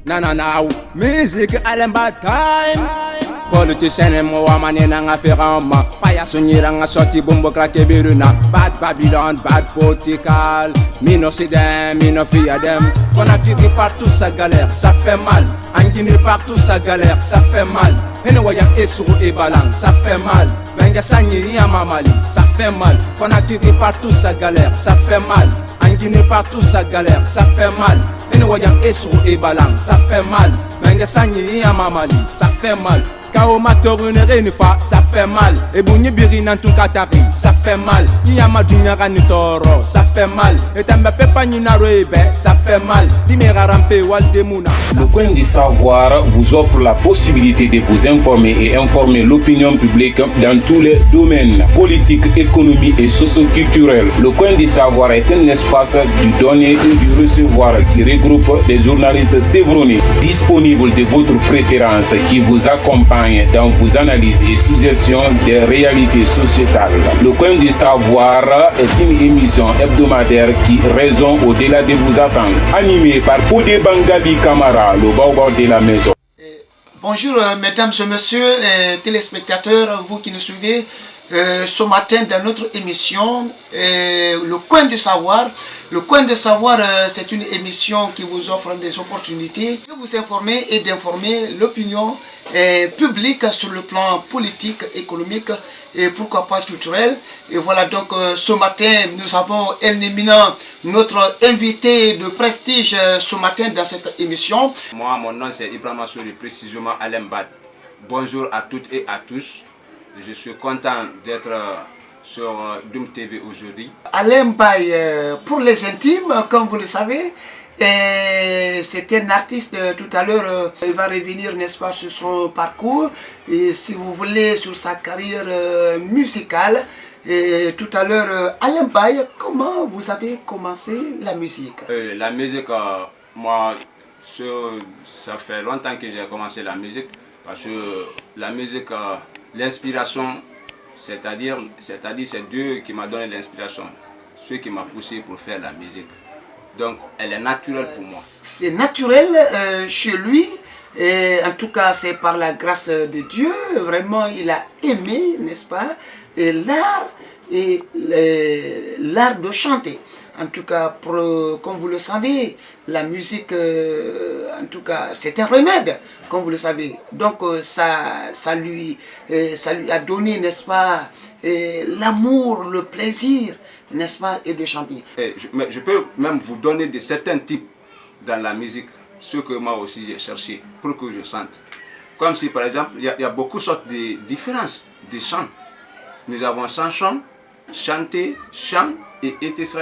Nanana, music alemba time. Politician et moi manena nga ferama. Faya sonira nga sorti bombo krake biruna. Bad Babylon, bad political. Mino sidem, mino fiadem. On a tiré partout sa galère, ça fait mal. En Guinée partout sa galère, ça fait mal. Et nous voyons Essou et Balang, ça fait mal. Benga Sanyiri à Mamali, ça fait mal. On a tiré partout sa galère, ça fait mal. En Guinée partout sa galère, ça fait mal. Et nous voyons Essou et Balang, ça fait mal. Benga Sanyiri à Mamali, ça fait mal. Kao Matorune Renifa, ça fait mal. Et Bouni Birin tout Katari, ça fait mal. Yama Dunya Ranitoro, ça fait mal. Et Tamba Pepanina Rebe, ça fait mal. Dimera Rampe Waldemuna. Le coin du savoir vous offre la possibilité de vous informer et informer l'opinion publique dans tous les domaines politiques, économiques et socio-culturels. Le coin du savoir est un espace du donner et du recevoir qui regroupe des journalistes sévronnés disponibles de votre préférence qui vous accompagnent dans vos analyses et suggestions des réalités sociétales. Le coin du savoir est une émission hebdomadaire qui résonne au-delà de vos attentes. Animée par Fodé Bangali Kamara, le baobab de la maison. Bonjour mesdames et messieurs téléspectateurs, vous qui nous suivez ce matin dans notre émission Le Coin du Savoir. Le Coin du Savoir, c'est une émission qui vous offre des opportunités de vous informer et d'informer l'opinion publique sur le plan politique, économique et pourquoi pas culturel. Et voilà donc ce matin nous avons un éminent, notre invité de prestige ce matin dans cette émission. Moi, mon nom c'est Ibrahima Souri, précisément Alembad. Bonjour à toutes et à tous. Je suis content d'être sur Doom TV aujourd'hui. Alain Mbaye, pour les intimes, comme vous le savez, c'est un artiste tout à l'heure. Il va revenir, n'est-ce pas, sur son parcours et si vous voulez sur sa carrière musicale. Et tout à l'heure, Alain Mbaye, comment vous avez commencé la musique? La musique, moi, ça fait longtemps que j'ai commencé la musique parce que la musique, l'inspiration, c'est-à-dire c'est Dieu qui m'a donné l'inspiration, ce qui m'a poussé pour faire la musique. Donc elle est naturelle pour moi. C'est naturel chez lui, et en tout cas c'est par la grâce de Dieu, vraiment il a aimé, n'est-ce pas, l'art et l'art de chanter. En tout cas, comme vous le savez, la musique, en tout cas, c'est un remède, comme vous le savez. Donc, ça lui a donné, n'est-ce pas, l'amour, le plaisir, n'est-ce pas, et de chanter. Mais je peux même vous donner de certains types dans la musique, ce que moi aussi j'ai cherché pour que je chante. Comme si, par exemple, il y a beaucoup de sortes de différences de chants. Nous avons chanson, chanter, chant, et etc.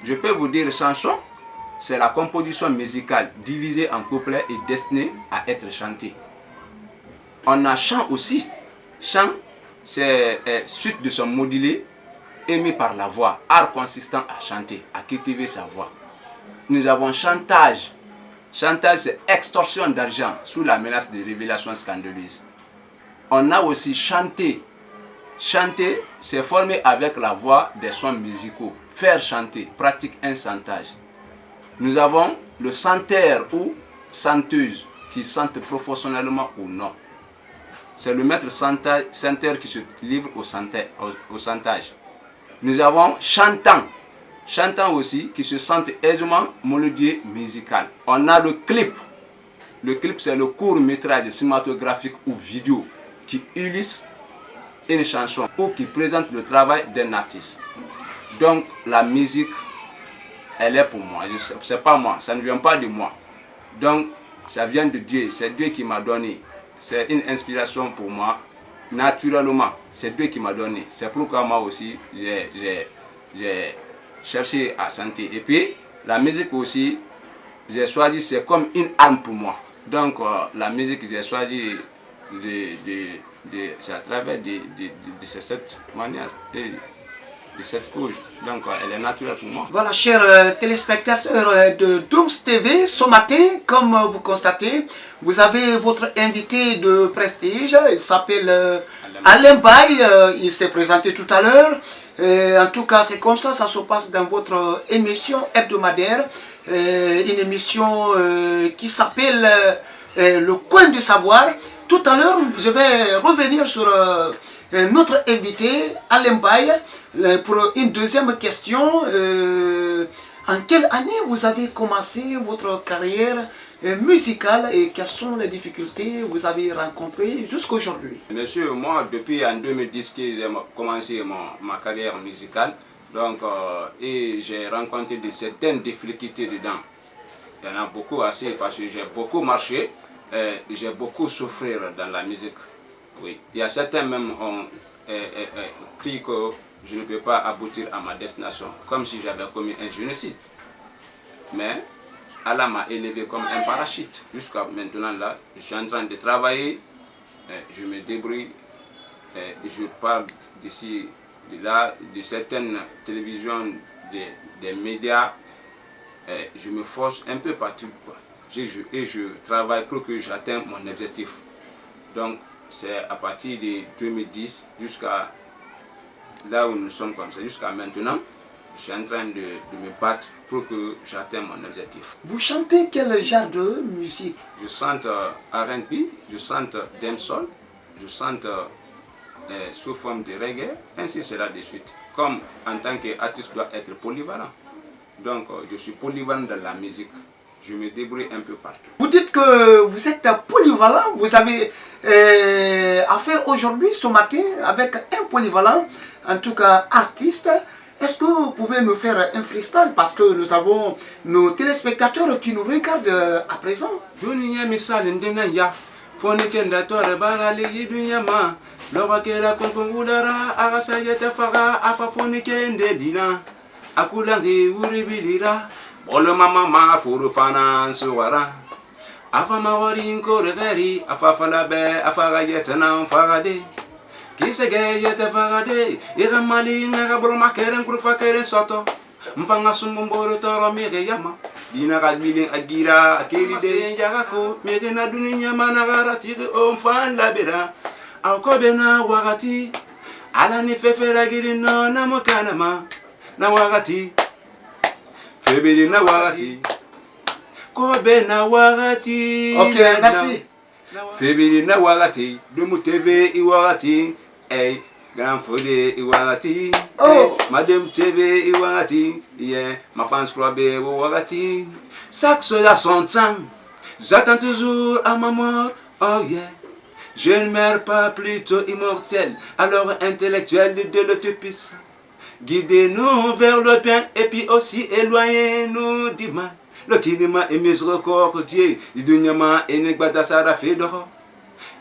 Je peux vous dire chanson, c'est la composition musicale divisée en couplets et destinée à être chantée. On a chant aussi. Chant, c'est suite de son modulé émis par la voix, art consistant à chanter, à cultiver sa voix. Nous avons chantage. Chantage, c'est extorsion d'argent sous la menace de révélations scandaleuses. On a aussi chanter. Chanter, c'est former avec la voix des sons musicaux. Faire chanter, pratique un chantage. Nous avons le chanteur ou chanteuse qui chante professionnellement ou non. C'est le maître chanteur qui se livre au chantage. Nous avons chantant. Chantant aussi qui se chante aisément mélodieux musical. On a le clip. Le clip, c'est le court métrage cinématographique ou vidéo qui illustre une chanson ou qui présente le travail d'un artiste. Donc la musique, elle est pour moi, c'est pas moi, ça ne vient pas de moi. Donc ça vient de Dieu, c'est Dieu qui m'a donné. C'est une inspiration pour moi, naturellement, c'est Dieu qui m'a donné. C'est pourquoi moi aussi, j'ai cherché à chanter. Et puis la musique aussi, j'ai choisi, c'est comme une arme pour moi. Donc la musique, j'ai choisi c'est à travers de cette manière et de cette cause. Donc elle est naturelle pour moi. Voilà, chers téléspectateurs de Dooms TV, ce matin, comme vous constatez, vous avez votre invité de prestige. Il s'appelle Alain Mbaye. Il s'est présenté tout à l'heure. En tout cas, c'est comme ça se passe dans votre émission hebdomadaire une émission qui s'appelle Le Coin du Savoir. Tout à l'heure, je vais revenir sur notre invité, Alain Baye, pour une deuxième question. En quelle année vous avez commencé votre carrière musicale et quelles sont les difficultés que vous avez rencontrées jusqu'à aujourd'hui? Monsieur, moi, depuis en 2010 que j'ai commencé ma carrière musicale, donc, et j'ai rencontré certaines difficultés dedans. Il y en a beaucoup assez parce que j'ai beaucoup marché, j'ai beaucoup souffert dans la musique. Oui. Il y a certains même ont cru que je ne peux pas aboutir à ma destination, comme si j'avais commis un génocide. Mais Allah m'a élevé comme un parachute. Jusqu'à maintenant, là, je suis en train de travailler, je me débrouille, je parle d'ici, de là, de certaines télévisions, des médias, je me force un peu partout, quoi. Et je travaille pour que j'atteigne mon objectif. Donc, c'est à partir de 2010 jusqu'à là où nous sommes comme ça, jusqu'à maintenant, je suis en train de me battre pour que j'atteigne mon objectif. Vous chantez quel genre de musique? Je chante R&B, je chante dancehall, je chante sous forme de reggae, ainsi sera de suite. Comme en tant qu'artiste, doit être polyvalent. Donc, je suis polyvalent dans la musique. Je me débrouille un peu partout. Vous dites que vous êtes polyvalent. Vous avez affaire aujourd'hui, ce matin, avec un polyvalent, en tout cas artiste. Est-ce que vous pouvez nous faire un freestyle? Parce que nous avons nos téléspectateurs qui nous regardent à présent. Dunia misal ndenga ya fonikenda tore barali dunia ma lobakera konkongudara agasayete faga afa fonikende dina akulangi uribilira bolo mama ma kuru fana suwara afa mawari nkoregari afa falabe afa gayetana fagade kisege yete fagade ira mali nga broma keren kurfa keren soto mfanga sumumboro toro mire yama dina kalbilin agira akeli de njagako mire na dunia managara tire omfan labera akobe na wakati ala ni fefera giri no na mokanama na wakati febiri na wakati kobe na wakati. Ok, merci. Febiri na wakati dumu tv I wakati hey. Grand Fode Iwagati, oh. Madame TV Iwagati, yeah, ma fans probée Iwagati. Chaque chose a son temps, j'attends toujours à ma mort, oh yeah. Je ne meurs pas, plutôt immortel, alors intellectuel de l'utopie. Guidez-nous vers le bien et puis aussi éloignez-nous du mal. Le climat est miséricorde, du dunyama et negbata sarafe d'or.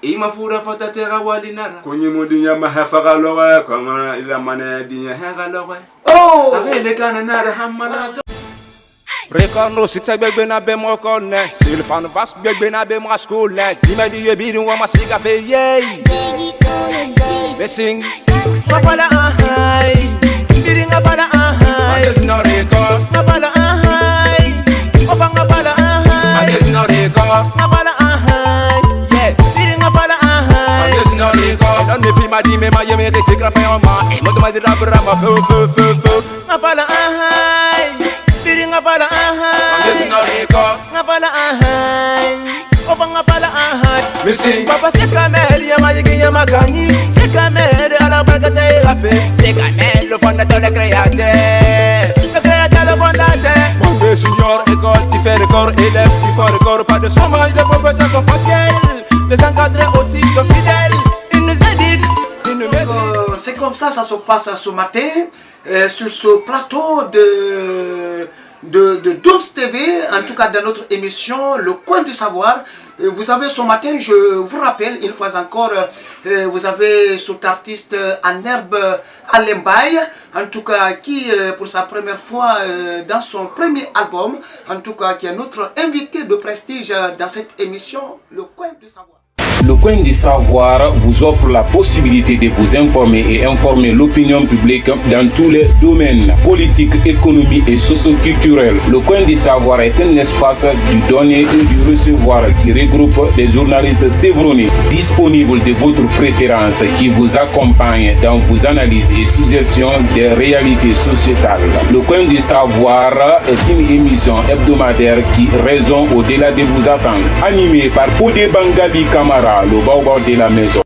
Ima fura fota tera walinara kunyi mudinya mahafaka lowe kama ila mane dinya hega lowe oh avele kana nara hamala Recordo six begbe na be mo konne Silfan vas begbe na be mo school ne Dime di yebiru wa masiga fe yey Missing Ngapala ahai Diri ngapala ahai There's no record Ngapala ahai Opa ngapala ahai There's no record Ngapala ahai Don't me pima di me ma ye me te gra fa ma e mo ma di ra bra ma fo ngapala ahai diri ngapala ahai ngapala ahai oba ngapala ahai missing papa c'est camel ya ma ye makani c'est camel à la barka c'est rafé c'est camel le fondateur le créateur le fondateur mon junior école qui fait record élève qui fait record pas de chômage les professeurs sont fidèles les encadrés aussi sont fidèles. C'est comme ça se passe ce matin sur ce plateau de Doms TV, en tout cas dans notre émission Le Coin du Savoir. Vous avez ce matin, je vous rappelle une fois encore, vous avez cet artiste en herbe Alain Baye, en tout cas qui pour sa première fois dans son premier album, en tout cas qui est notre invité de prestige dans cette émission Le Coin du Savoir. Le Coin du Savoir vous offre la possibilité de vous informer et informer l'opinion publique dans tous les domaines, politique, économie et socio-culturel. Le Coin du Savoir est un espace du donner et du recevoir qui regroupe des journalistes chevronnés, disponibles de votre préférence, qui vous accompagnent dans vos analyses et suggestions des réalités sociétales. Le Coin du Savoir est une émission hebdomadaire qui résonne au-delà de vos attentes, animée par Fodé Bangali Camara, le baobab de la maison.